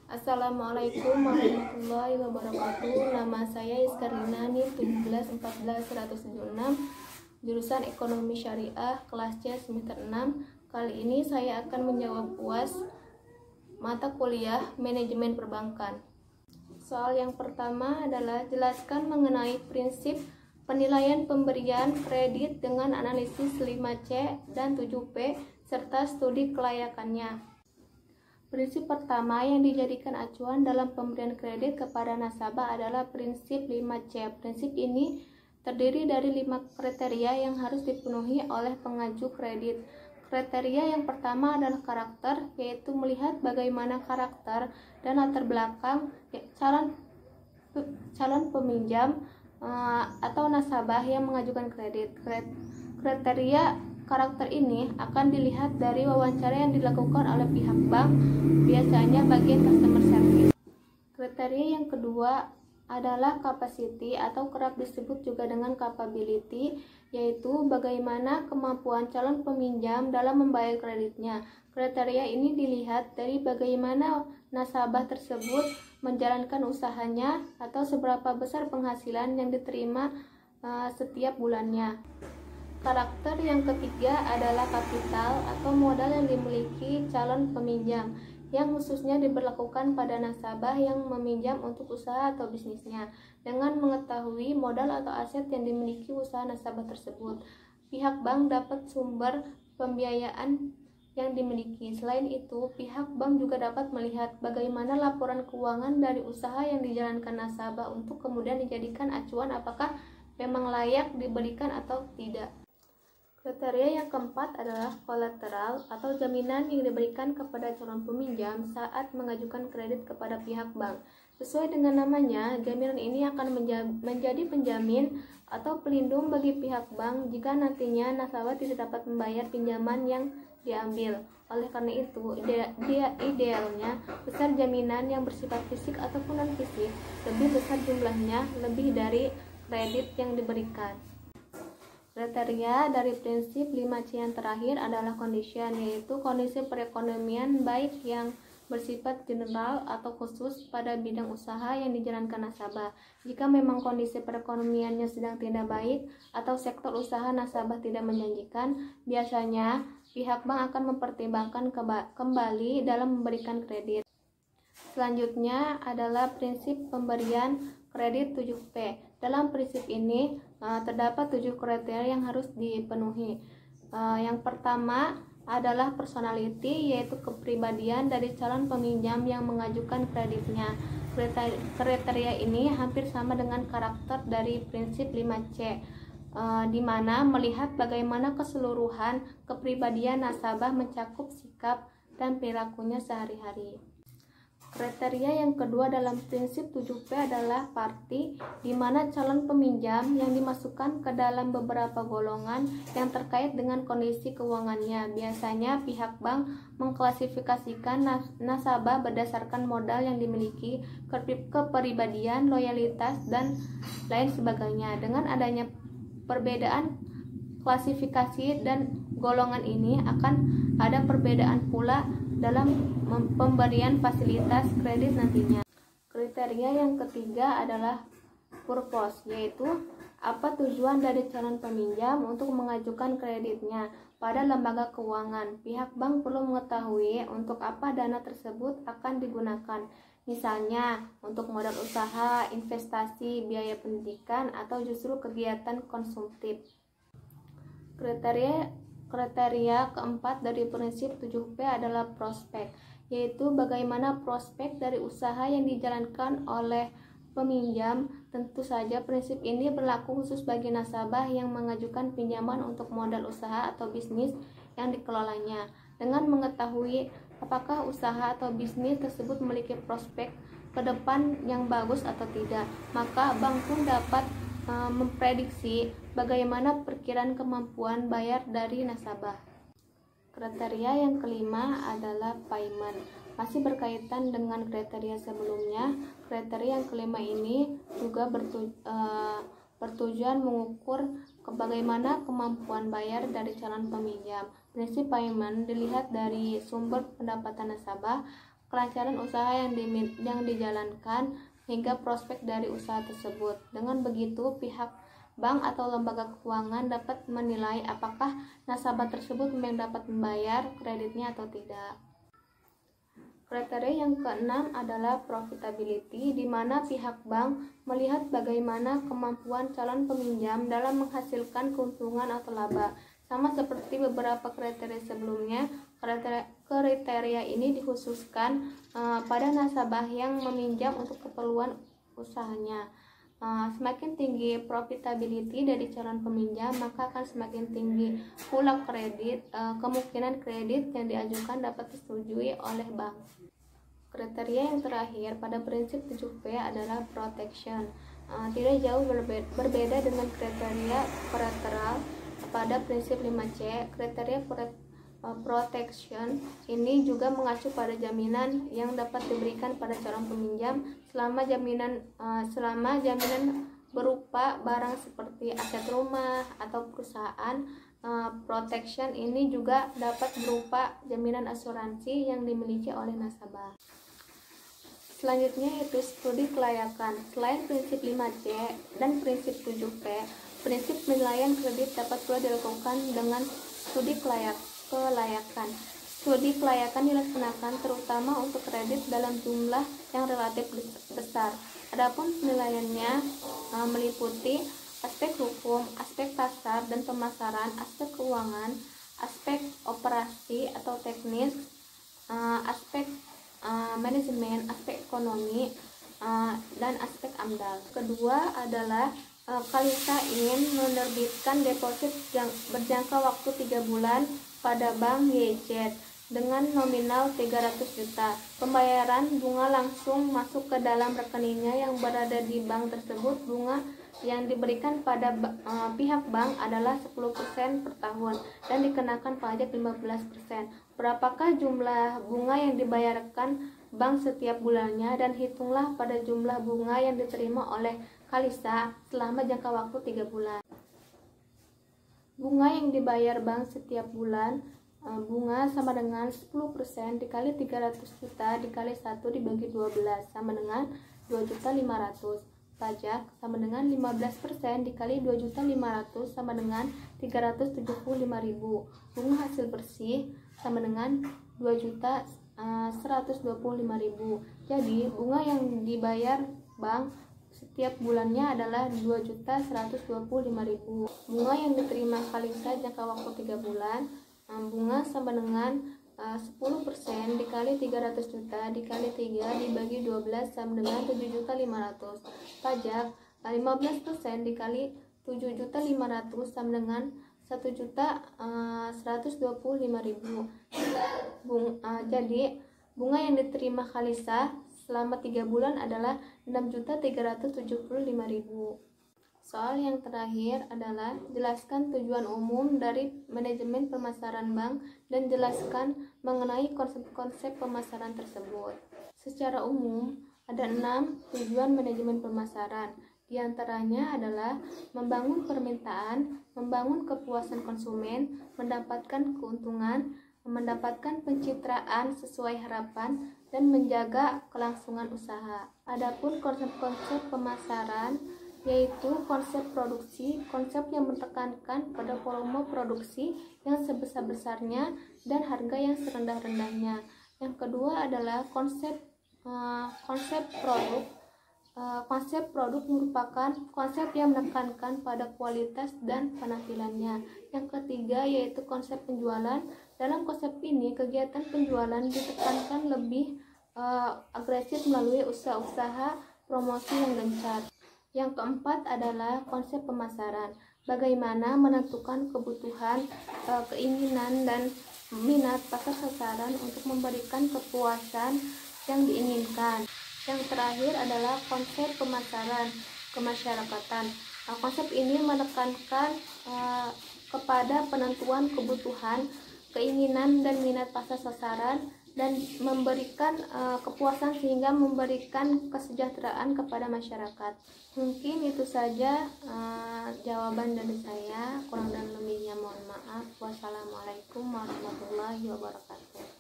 Assalamualaikum warahmatullahi wabarakatuh. Nama saya Iskarina NIM 1714176, jurusan Ekonomi Syariah, kelas C semester 6. Kali ini saya akan menjawab UAS mata kuliah Manajemen Perbankan. Soal yang pertama adalah jelaskan mengenai prinsip penilaian pemberian kredit dengan analisis 5C dan 7P serta studi kelayakannya. Prinsip pertama yang dijadikan acuan dalam pemberian kredit kepada nasabah adalah prinsip 5C. Prinsip ini terdiri dari 5 kriteria yang harus dipenuhi oleh pengaju kredit. Kriteria yang pertama adalah karakter, yaitu melihat bagaimana karakter dan latar belakang calon peminjam atau nasabah yang mengajukan kredit. Kriteria karakter ini akan dilihat dari wawancara yang dilakukan oleh pihak bank, biasanya bagian customer service. Kriteria yang kedua adalah capacity atau kerap disebut juga dengan capability, yaitu bagaimana kemampuan calon peminjam dalam membayar kreditnya. Kriteria ini dilihat dari bagaimana nasabah tersebut menjalankan usahanya atau seberapa besar penghasilan yang diterima setiap bulannya. Karakter yang ketiga adalah kapital atau modal yang dimiliki calon peminjam, yang khususnya diberlakukan pada nasabah yang meminjam untuk usaha atau bisnisnya. Dengan mengetahui modal atau aset yang dimiliki usaha nasabah tersebut, pihak bank dapat sumber pembiayaan yang dimiliki. Selain itu, pihak bank juga dapat melihat bagaimana laporan keuangan dari usaha yang dijalankan nasabah untuk kemudian dijadikan acuan apakah memang layak diberikan atau tidak. Kriteria yang keempat adalah kolateral atau jaminan yang diberikan kepada calon peminjam saat mengajukan kredit kepada pihak bank. Sesuai dengan namanya, jaminan ini akan menjadi penjamin atau pelindung bagi pihak bank jika nantinya nasabah tidak dapat membayar pinjaman yang diambil. Oleh karena itu, idealnya besar jaminan yang bersifat fisik ataupun non-fisik lebih besar jumlahnya lebih dari kredit yang diberikan. Kriteria dari prinsip 5C yang terakhir adalah condition, yaitu kondisi perekonomian baik yang bersifat general atau khusus pada bidang usaha yang dijalankan nasabah. Jika memang kondisi perekonomiannya sedang tidak baik atau sektor usaha nasabah tidak menjanjikan, biasanya pihak bank akan mempertimbangkan kembali dalam memberikan kredit. Selanjutnya adalah prinsip pemberian kredit 7P. Dalam prinsip ini terdapat 7 kriteria yang harus dipenuhi. Yang pertama adalah personality, yaitu kepribadian dari calon peminjam yang mengajukan kreditnya. Kriteria ini hampir sama dengan karakter dari prinsip 5C, di mana melihat bagaimana keseluruhan kepribadian nasabah mencakup sikap dan perilakunya sehari-hari. Kriteria yang kedua dalam prinsip 7P adalah party, di mana calon peminjam yang dimasukkan ke dalam beberapa golongan yang terkait dengan kondisi keuangannya. Biasanya pihak bank mengklasifikasikan nasabah berdasarkan modal yang dimiliki, kepribadian, loyalitas, dan lain sebagainya. Dengan adanya perbedaan klasifikasi dan golongan ini, akan ada perbedaan pula dalam pemberian fasilitas kredit nantinya. Kriteria yang ketiga adalah purpose, yaitu apa tujuan dari calon peminjam untuk mengajukan kreditnya pada lembaga keuangan. Pihak bank perlu mengetahui untuk apa dana tersebut akan digunakan, misalnya untuk modal usaha, investasi, biaya pendidikan, atau justru kegiatan konsumtif. Kriteria keempat dari prinsip 7P adalah prospek, yaitu bagaimana prospek dari usaha yang dijalankan oleh peminjam. Tentu saja prinsip ini berlaku khusus bagi nasabah yang mengajukan pinjaman untuk modal usaha atau bisnis yang dikelolanya. Dengan mengetahui apakah usaha atau bisnis tersebut memiliki prospek ke depan yang bagus atau tidak, maka bank pun dapat memprediksi bagaimana perkiraan kemampuan bayar dari nasabah. Kriteria yang kelima adalah payment. Masih berkaitan dengan kriteria sebelumnya, kriteria yang kelima ini juga bertujuan mengukur bagaimana kemampuan bayar dari calon peminjam. Prinsip payment dilihat dari sumber pendapatan nasabah, kelancaran usaha yang dijalankan, hingga prospek dari usaha tersebut. Dengan begitu, pihak bank atau lembaga keuangan dapat menilai apakah nasabah tersebut memang dapat membayar kreditnya atau tidak. Kriteria yang keenam adalah profitability, di mana pihak bank melihat bagaimana kemampuan calon peminjam dalam menghasilkan keuntungan atau laba. Sama seperti beberapa kriteria sebelumnya, kriteria ini dikhususkan pada nasabah yang meminjam untuk keperluan usahanya. Semakin tinggi profitability dari calon peminjam, maka akan semakin tinggi pula kemungkinan kredit yang diajukan dapat disetujui oleh bank. Kriteria yang terakhir pada prinsip 7P adalah protection. Tidak jauh berbeda dengan kriteria collateral pada prinsip 5C. Kriteria protection ini juga mengacu pada jaminan yang dapat diberikan pada calon peminjam selama jaminan berupa barang seperti aset rumah atau perusahaan. Protection ini juga dapat berupa jaminan asuransi yang dimiliki oleh nasabah. Selanjutnya yaitu studi kelayakan. Selain prinsip 5C dan prinsip 7P, prinsip penilaian kredit dapat pula dilakukan dengan studi kelayakan. Studi kelayakan dilaksanakan terutama untuk kredit dalam jumlah yang relatif besar. Adapun penilaiannya meliputi aspek hukum, aspek pasar dan pemasaran, aspek keuangan, aspek operasi atau teknis, aspek manajemen, aspek ekonomi, dan aspek AMDAL. Kedua adalah Kalista ingin menerbitkan deposit yang berjangka waktu 3 bulan pada bank YZ dengan nominal 300 juta. Pembayaran bunga langsung masuk ke dalam rekeningnya yang berada di bank tersebut. Bunga yang diberikan pada pihak bank adalah 10% per tahun dan dikenakan pajak 15%. Berapakah jumlah bunga yang dibayarkan bank setiap bulannya, dan hitunglah pada jumlah bunga yang diterima oleh Kalista selama jangka waktu 3 bulan. Bunga yang dibayar bank setiap bulan, bunga sama dengan 10% dikali 300 juta dikali 1 dibagi 12 sama dengan 2.500.000. Pajak sama dengan 15% dikali 2.500.000 sama dengan 375.000. Bunga hasil bersih sama dengan 2.125.000. Jadi bunga yang dibayar bank setiap bulannya adalah 2.125.000. Bunga yang diterima Kalista jangka waktu 3 bulan, bunga sama dengan 10% dikali 300 juta dikali 3 dibagi 12 sama dengan 7.500.000. Pajak 15% dikali 7.500.000 sama dengan 1.125.000. Jadi bunga yang diterima Kalista selama 3 bulan adalah 6.375.000. Soal yang terakhir adalah jelaskan tujuan umum dari manajemen pemasaran bank dan jelaskan mengenai konsep-konsep pemasaran tersebut. Secara umum, ada 6 tujuan manajemen pemasaran. Di antaranya adalah membangun permintaan, membangun kepuasan konsumen, mendapatkan keuntungan, mendapatkan pencitraan sesuai harapan, dan menjaga kelangsungan usaha. Adapun konsep-konsep pemasaran yaitu konsep produksi, konsep yang menekankan pada volume produksi yang sebesar-besarnya dan harga yang serendah-rendahnya. Yang kedua adalah konsep produk. Konsep produk merupakan konsep yang menekankan pada kualitas dan penampilannya. Yang ketiga yaitu konsep penjualan. Dalam konsep ini, kegiatan penjualan ditekankan lebih agresif melalui usaha-usaha promosi yang gencar. Yang keempat adalah konsep pemasaran. Bagaimana menentukan kebutuhan, keinginan, dan minat pasar sasaran untuk memberikan kepuasan yang diinginkan. Yang terakhir adalah konsep pemasaran kemasyarakatan. Konsep ini menekankan kepada penentuan kebutuhan, keinginan, dan minat pasar sasaran dan memberikan kepuasan sehingga memberikan kesejahteraan kepada masyarakat. Mungkin itu saja jawaban dari saya. Kurang dan lebihnya mohon maaf. Wassalamualaikum warahmatullahi wabarakatuh.